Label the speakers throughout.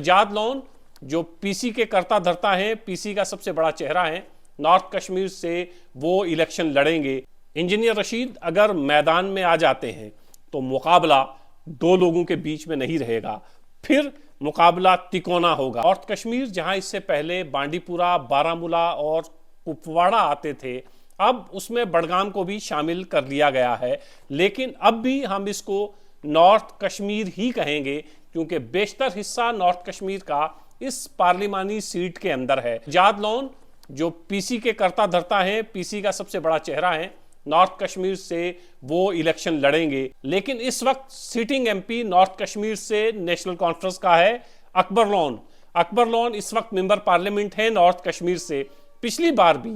Speaker 1: Sajjad loan जो PC के कर्ता धर्ता हैं, पीसी का सबसे बड़ा चेहरा है, नॉर्थ कश्मीर से वो इलेक्शन लड़ेंगे। इंजीनियर रशीद अगर मैदान में आ जाते हैं तो मुकाबला दो लोगों के बीच में नहीं रहेगा, फिर मुकाबला तिकोना होगा। नॉर्थ कश्मीर जहां इससे पहले बांडीपुरा, बारामूला और कुपवाड़ा आते थे, अब उसमें बडगाम को भी शामिल कर लिया गया है, लेकिन अब भी हम इसको नॉर्थ कश्मीर ही कहेंगे क्योंकि बेशतर हिस्सा नॉर्थ कश्मीर का इस पार्लिमानी सीट के अंदर है। सज्जाद लोन जो पीसी के कर्ता धर्ता हैं, पीसी का सबसे बड़ा चेहरा है, नॉर्थ कश्मीर से वो इलेक्शन लड़ेंगे। लेकिन इस वक्त सिटिंग एमपी नॉर्थ कश्मीर से नेशनल कॉन्फ्रेंस का है अकबर लोन। अकबर लोन इस वक्त मेंबर पार्लियामेंट है नॉर्थ कश्मीर से। पिछली बार भी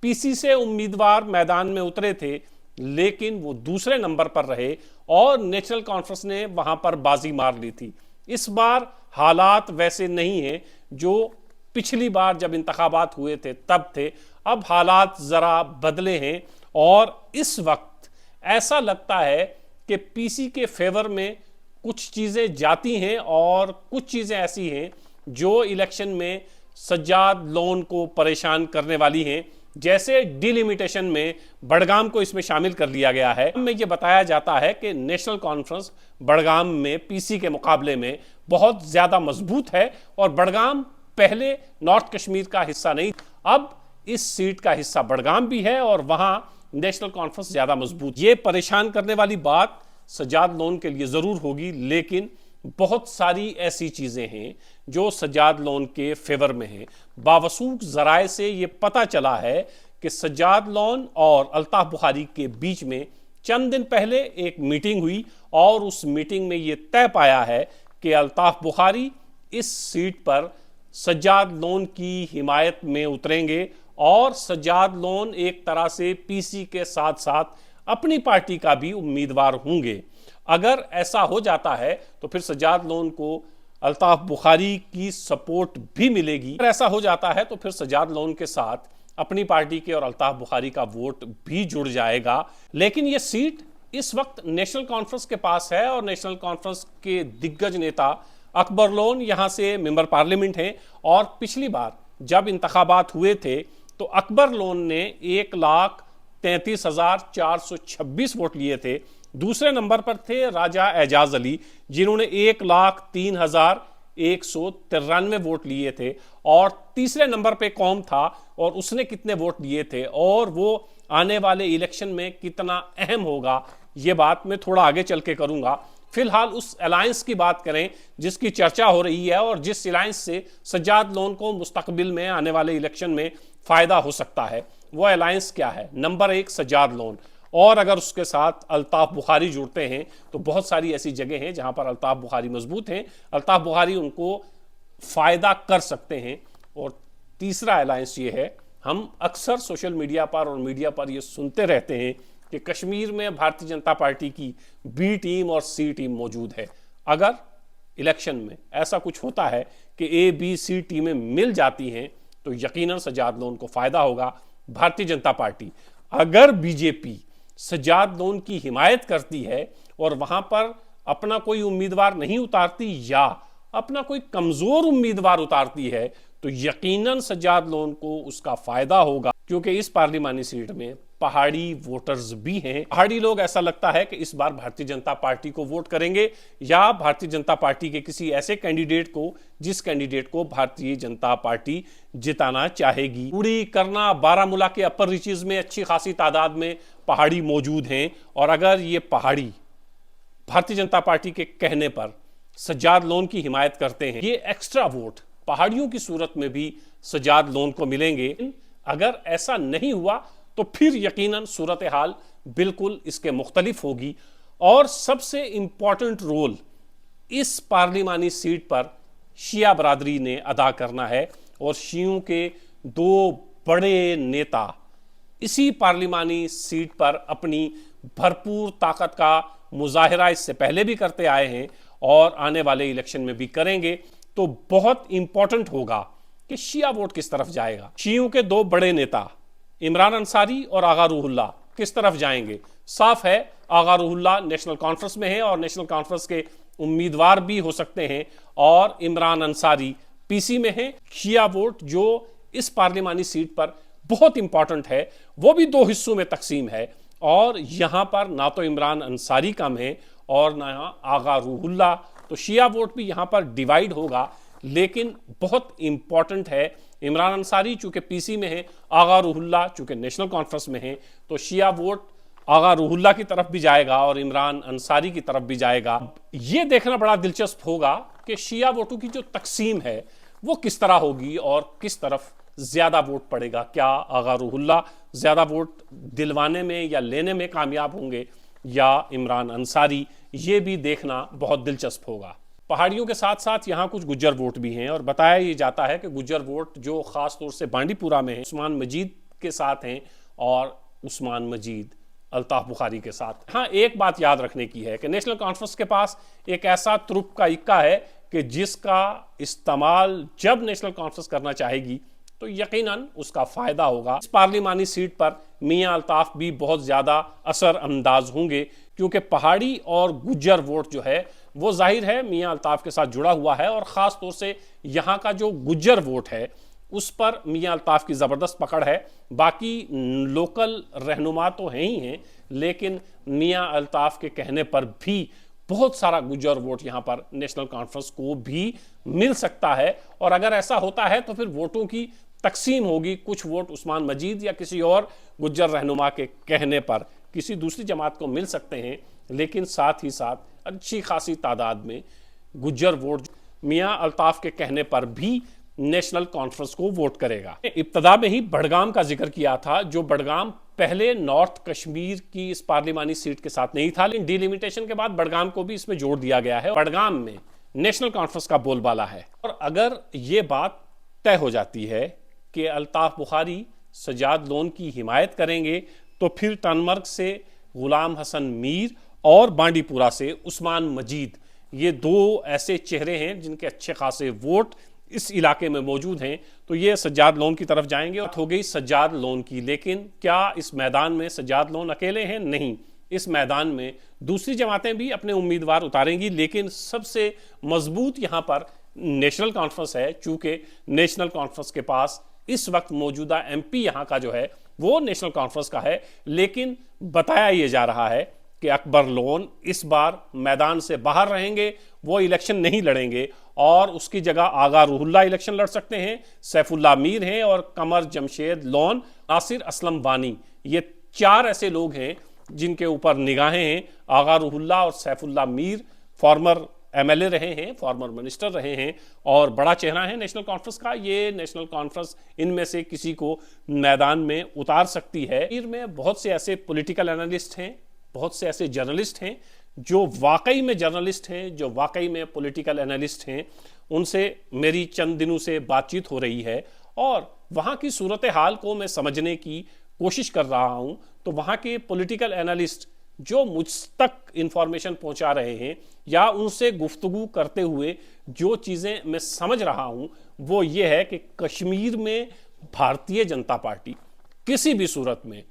Speaker 1: पीसी से उम्मीदवार मैदान में उतरे थे, लेकिन वो दूसरे नंबर पर रहे और नेशनल कॉन्फ्रेंस ने वहां पर बाजी मार ली थी। इस बार हालात वैसे नहीं हैं जो पिछली बार जब इंतखाबात हुए थे तब थे। अब हालात जरा बदले हैं और इस वक्त ऐसा लगता है कि पीसी के फेवर में कुछ चीजें जाती हैं और कुछ चीजें ऐसी हैं जो इलेक्शन में सज्जाद लोन को परेशान करने वाली हैं। जैसे डिलिमिटेशन में बडगाम को इसमें शामिल कर लिया गया है। में ये बताया जाता है कि नेशनल कॉन्फ्रेंस बडगाम में पीसी के मुकाबले में बहुत ज्यादा मजबूत है और बडगाम पहले नॉर्थ कश्मीर का हिस्सा नहीं, अब इस सीट का हिस्सा बडगाम भी है और वहां नेशनल कॉन्फ्रेंस ज्यादा मजबूत। ये परेशान करने वाली बात सज्जाद लोन के लिए जरूर होगी, लेकिन बहुत सारी ऐसी चीजें हैं जो सज्जाद लोन के फेवर में हैं। बावसूख जराए से ये पता चला है कि सज्जाद लोन और अल्ताफ बुखारी के बीच में चंद दिन पहले एक मीटिंग हुई और उस मीटिंग में ये तय पाया है कि अल्ताफ बुखारी इस सीट पर सज्जाद लोन की हिमायत में उतरेंगे और सज्जाद लोन एक तरह से पीसी के साथ साथ अपनी पार्टी का भी उम्मीदवार होंगे। अगर ऐसा हो जाता है तो फिर सज्जाद लोन को अल्ताफ बुखारी की सपोर्ट भी मिलेगी। अगर ऐसा हो जाता है तो फिर सज्जाद लोन के साथ अपनी पार्टी के और अल्ताफ बुखारी का वोट भी जुड़ जाएगा। लेकिन यह सीट इस वक्त नेशनल कॉन्फ्रेंस के पास है और नेशनल कॉन्फ्रेंस के दिग्गज नेता अकबर लोन यहां से मेंबर पार्लियामेंट हैं और पिछली बार जब इंतखाबात हुए थे तो अकबर लोन ने 1,33,426 वोट लिए थे। दूसरे नंबर पर थे राजा एजाज अली जिन्होंने 1,03,193 वोट लिए थे और तीसरे नंबर पे कौम था और उसने कितने वोट लिए थे और वो आने वाले इलेक्शन में कितना अहम होगा ये बात मैं थोड़ा आगे चल के करूंगा। फिलहाल उस अलायंस की बात करें जिसकी चर्चा हो रही है और जिस अलायंस से सज्जाद लोन को मुस्तकबिल में आने वाले इलेक्शन में फायदा हो सकता है, वो अलायंस क्या है? नंबर 1 सज्जाद लोन, और अगर उसके साथ अल्ताफ बुखारी जुड़ते हैं तो बहुत सारी ऐसी जगह हैं जहां पर अल्ताफ बुखारी मजबूत हैं, अल्ताफ बुखारी उनको फायदा कर सकते हैं। और तीसरा अलायंस ये है, हम अक्सर सोशल मीडिया पर और मीडिया पर ये सुनते रहते हैं कि कश्मीर में भारतीय जनता पार्टी की बी टीम और सी टीम मौजूद है। अगर इलेक्शन में ऐसा कुछ होता है कि ए बी सी टीमें मिल जाती हैं तो यकीनन सज्जाद लोन को फायदा होगा। भारतीय जनता पार्टी अगर बीजेपी सज्जाद लोन की हिमायत करती है और वहां पर अपना कोई उम्मीदवार नहीं उतारती या अपना कोई कमजोर उम्मीदवार उतारती है तो यकीनन सज्जाद लोन को उसका फायदा होगा, क्योंकि इस पार्लिमानी सीट में पहाड़ी वोटर्स भी हैं। पहाड़ी लोग ऐसा लगता है कि इस बार भारतीय जनता पार्टी को वोट करेंगे या भारतीय जनता पार्टी के किसी ऐसे कैंडिडेट को जिस कैंडिडेट को भारतीय जनता पार्टी जिताना चाहेगी। उड़ी, करना, बारामूला के अपर रीचेज में अच्छी खासी तादाद में पहाड़ी मौजूद हैं और अगर ये पहाड़ी भारतीय जनता पार्टी के कहने पर सज्जाद लोन की हिमायत करते हैं, ये एक्स्ट्रा वोट पहाड़ियों की सूरत में भी सज्जाद लोन को मिलेंगे। अगर ऐसा नहीं हुआ तो फिर यकीनन सूरत हाल बिल्कुल इसके मुख्तलिफ होगी और सबसे इंपॉर्टेंट रोल इस पार्लिमानी सीट पर शिया बरादरी ने अदा करना है और शियों के दो बड़े नेता इसी पार्लिमानी सीट पर अपनी भरपूर ताकत का मुजाहिरा इससे पहले भी करते आए हैं और आने वाले इलेक्शन में भी करेंगे। तो बहुत इंपॉर्टेंट होगा कि शिया वोट किस तरफ जाएगा। शियों के दो बड़े नेता इमरान अंसारी और आगा रूहुल्लाह किस तरफ जाएंगे? साफ है, आगा रूहुल्लाह नेशनल कॉन्फ्रेंस में है और नेशनल कॉन्फ्रेंस के उम्मीदवार भी हो सकते हैं और इमरान अंसारी पीसी में हैं। शिया वोट जो इस पार्लिमानी सीट पर बहुत इंपॉर्टेंट है वो भी दो हिस्सों में तकसीम है और यहां पर ना तो इमरान अंसारी कम है और ना आगा रूहुल्ला, तो शिया वोट भी यहां पर डिवाइड होगा। लेकिन बहुत इंपॉर्टेंट है, इमरान अंसारी चूंकि पीसी में है, आगा रूहुल्ला चूंकि नेशनल कॉन्फ्रेंस में है, तो शिया वोट आगा रूहुल्ला की तरफ भी जाएगा और इमरान अंसारी की तरफ भी जाएगा। यह देखना बड़ा दिलचस्प होगा कि शिया वोटों की जो तकसीम है वो किस तरह होगी और किस तरफ ज्यादा वोट पड़ेगा। क्या आगा रूहुल्ला ज्यादा वोट दिलवाने में या लेने में कामयाब होंगे या इमरान अंसारी, ये भी देखना बहुत दिलचस्प होगा। पहाड़ियों के साथ साथ यहाँ कुछ गुज्जर वोट भी हैं और बताया ये जाता है कि गुज्जर वोट जो खास तौर से बांडीपुरा में है उस्मान मजीद के साथ हैं और उस्मान मजीद अल्ताफ बुखारी के साथ। हाँ, एक बात याद रखने की है कि नेशनल कॉन्फ्रेंस के पास एक ऐसा तुरुप का इक्का है कि जिसका इस्तेमाल जब नेशनल कॉन्फ्रेंस करना चाहेगी तो यकीनन उसका फायदा होगा। इस पार्लिमानी सीट पर मियां अल्ताफ भी बहुत ज्यादा असर अंदाज होंगे क्योंकि पहाड़ी और गुज्जर वोट जो है वो जाहिर है मियां अल्ताफ के साथ जुड़ा हुआ है और ख़ास तौर से यहाँ का जो गुज्जर वोट है उस पर मियां अल्ताफ की ज़बरदस्त पकड़ है। बाकी लोकल रहनुमा तो हैं ही हैं, लेकिन मियां अल्ताफ के कहने पर भी बहुत सारा गुज्जर वोट यहाँ पर नेशनल कॉन्फ्रेंस को भी मिल सकता है और अगर ऐसा होता है तो फिर वोटों की तकसीम होगी। कुछ वोट उस्मान मजीद या किसी और गुज्जर रहनुमा के कहने पर किसी दूसरी जमात को मिल सकते हैं, लेकिन साथ ही साथ अच्छी खासी तादाद में गुज्जर वोट मियां अल्ताफ के कहने पर भी नेशनल कॉन्फ्रेंस को वोट करेगा। इब्तदा में ही बडगाम का जिक्र किया था, जो बडगाम पहले नॉर्थ कश्मीर की इस पार्लिमानी सीट के साथ नहीं था, लेकिन डिलिमिटेशन के बाद बडगाम को भी इसमें जोड़ दिया गया है। बडगाम में नेशनल कॉन्फ्रेंस का बोलबाला है और अगर ये बात तय हो जाती है कि अल्ताफ बुखारी सजाद लोन की हिमायत करेंगे तो फिर टनमर्ग से गुलाम हसन मीर और बांडीपुरा से उस्मान मजीद, ये दो ऐसे चेहरे हैं जिनके अच्छे खासे वोट इस इलाके में मौजूद हैं, तो ये सज्जाद लोन की तरफ जाएंगे। और हो गई सज्जाद लोन की, लेकिन क्या इस मैदान में सज्जाद लोन अकेले हैं? नहीं, इस मैदान में दूसरी जमातें भी अपने उम्मीदवार उतारेंगी, लेकिन सबसे मजबूत यहाँ पर नेशनल कॉन्फ्रेंस है। चूंकि नेशनल कॉन्फ्रेंस के पास इस वक्त मौजूदा एमपी यहाँ का जो है वो नेशनल कॉन्फ्रेंस का है, लेकिन बताया यह जा रहा है कि अकबर लोन इस बार मैदान से बाहर रहेंगे, वो इलेक्शन नहीं लड़ेंगे और उसकी जगह आगा रूहुल्ला इलेक्शन लड़ सकते हैं। सैफुल्ला मीर हैं और कमर जमशेद लोन, नासिर असलम वानी, ये चार ऐसे लोग हैं जिनके ऊपर निगाहें हैं। आगा रूहुल्ला और सैफुल्ला मीर फॉर्मर एमएलए रहे हैं, फॉर्मर मिनिस्टर रहे हैं और बड़ा चेहरा है नेशनल कॉन्फ्रेंस का। ये नेशनल कॉन्फ्रेंस इनमें से किसी को मैदान में उतार सकती है। में बहुत से ऐसे पॉलिटिकल एनालिस्ट हैं, बहुत से ऐसे जर्नलिस्ट हैं जो वाकई में जर्नलिस्ट हैं, जो वाकई में पॉलिटिकल एनालिस्ट हैं। उनसे मेरी चंद दिनों से बातचीत हो रही है और वहाँ की सूरत हाल को मैं समझने की कोशिश कर रहा हूँ। तो वहाँ के पॉलिटिकल एनालिस्ट जो मुझ तक इंफॉर्मेशन पहुँचा रहे हैं या उनसे गुफ्तगू करते हुए जो चीज़ें मैं समझ रहा हूँ वो ये है कि कश्मीर में भारतीय जनता पार्टी किसी भी सूरत में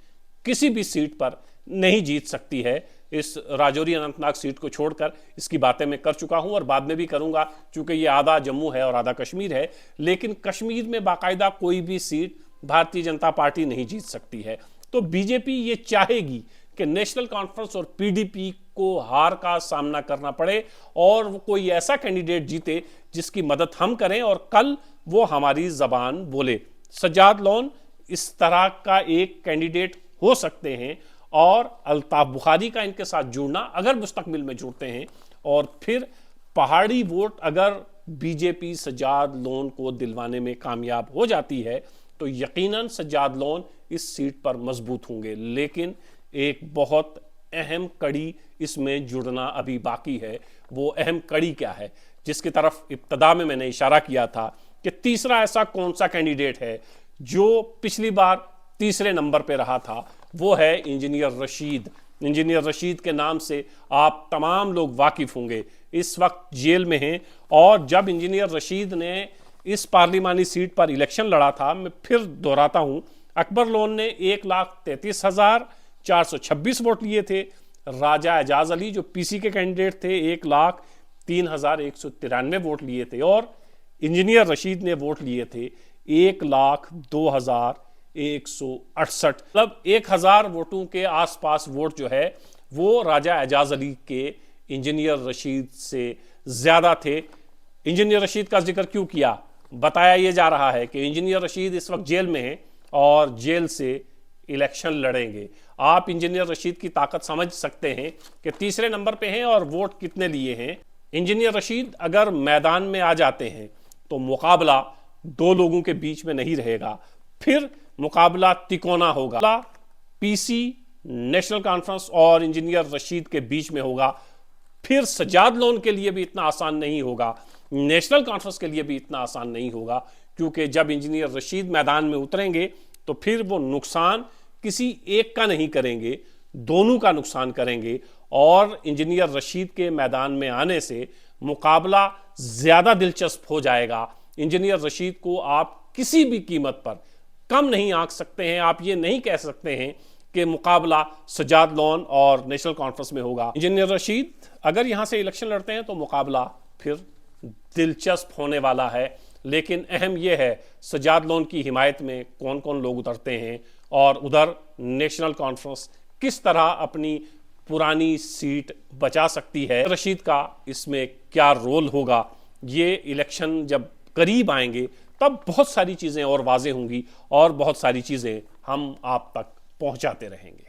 Speaker 1: किसी भी सीट पर नहीं जीत सकती है। इस राजौरी अनंतनाग सीट को छोड़कर इसकी बातें मैं कर चुका हूं और बाद में भी करूंगा, चूंकि ये आधा जम्मू है और आधा कश्मीर है। लेकिन कश्मीर में बाकायदा कोई भी सीट भारतीय जनता पार्टी नहीं जीत सकती है। तो बीजेपी ये चाहेगी कि नेशनल कॉन्फ्रेंस और पीडीपी को हार का सामना करना पड़े और वो कोई ऐसा कैंडिडेट जीते जिसकी मदद हम करें और कल वो हमारी जबान बोले। सज्जाद लोन इस तरह का एक कैंडिडेट हो सकते हैं और अल्ताफ बुखारी का इनके साथ जुड़ना अगर मुस्तकबिल में जुड़ते हैं और फिर पहाड़ी वोट अगर बीजेपी सज्जाद लोन को दिलवाने में कामयाब हो जाती है तो यकीनन सज्जाद लोन इस सीट पर मजबूत होंगे। लेकिन एक बहुत अहम कड़ी इसमें जुड़ना अभी बाकी है। वो अहम कड़ी क्या है जिसकी तरफ इब्तदा में मैंने इशारा किया था कि तीसरा ऐसा कौन सा कैंडिडेट है जो पिछली बार तीसरे नंबर पे रहा था, वो है इंजीनियर रशीद। इंजीनियर रशीद के नाम से आप तमाम लोग वाकिफ होंगे, इस वक्त जेल में हैं। और जब इंजीनियर रशीद ने इस पार्लिमानी सीट पर इलेक्शन लड़ा था, मैं फिर दोहराता हूं, अकबर लोन ने 1,33,426 वोट लिए थे। राजा एजाज अली जो पीसी के कैंडिडेट थे 1,33,000 3,193 वोट लिए थे और इंजीनियर रशीद ने वोट लिए थे 1,02,168। मतलब 1,000 वोटों के आसपास वोट जो है वो राजा एजाज अली के इंजीनियर रशीद से ज्यादा थे। इंजीनियर रशीद का जिक्र क्यों किया? बताया यह जा रहा है कि इंजीनियर रशीद इस वक्त जेल में हैं और जेल से इलेक्शन लड़ेंगे। आप इंजीनियर रशीद की ताकत समझ सकते हैं कि तीसरे नंबर पे हैं और वोट कितने लिए हैं। इंजीनियर रशीद अगर मैदान में आ जाते हैं तो मुकाबला दो लोगों के बीच में नहीं रहेगा, फिर मुकाबला तिकोना होगा। पीसी, नेशनल कॉन्फ्रेंस और इंजीनियर रशीद के बीच में होगा। फिर सजाद लोन के लिए भी इतना आसान नहीं होगा, नेशनल कॉन्फ्रेंस के लिए भी इतना आसान नहीं होगा, क्योंकि जब इंजीनियर रशीद मैदान में उतरेंगे तो फिर वो नुकसान किसी एक का नहीं करेंगे, दोनों का नुकसान करेंगे। और इंजीनियर रशीद के मैदान में आने से मुकाबला ज्यादा दिलचस्प हो जाएगा। इंजीनियर रशीद को आप किसी भी कीमत पर कम नहीं आंक सकते हैं। आप ये नहीं कह सकते हैं कि मुकाबला सजाद लोन और नेशनल कॉन्फ्रेंस में होगा। इंजीनियर रशीद अगर यहां से इलेक्शन लड़ते हैं तो मुकाबला फिर दिलचस्प होने वाला है। लेकिन अहम यह है सजाद लोन की हिमायत में कौन कौन लोग उतरते हैं और उधर नेशनल कॉन्फ्रेंस किस तरह अपनी पुरानी सीट बचा सकती है। रशीद का इसमें क्या रोल होगा, ये इलेक्शन जब करीब आएंगे तब बहुत सारी चीज़ें और वाज़ेह होंगी और बहुत सारी चीज़ें हम आप तक पहुंचाते रहेंगे।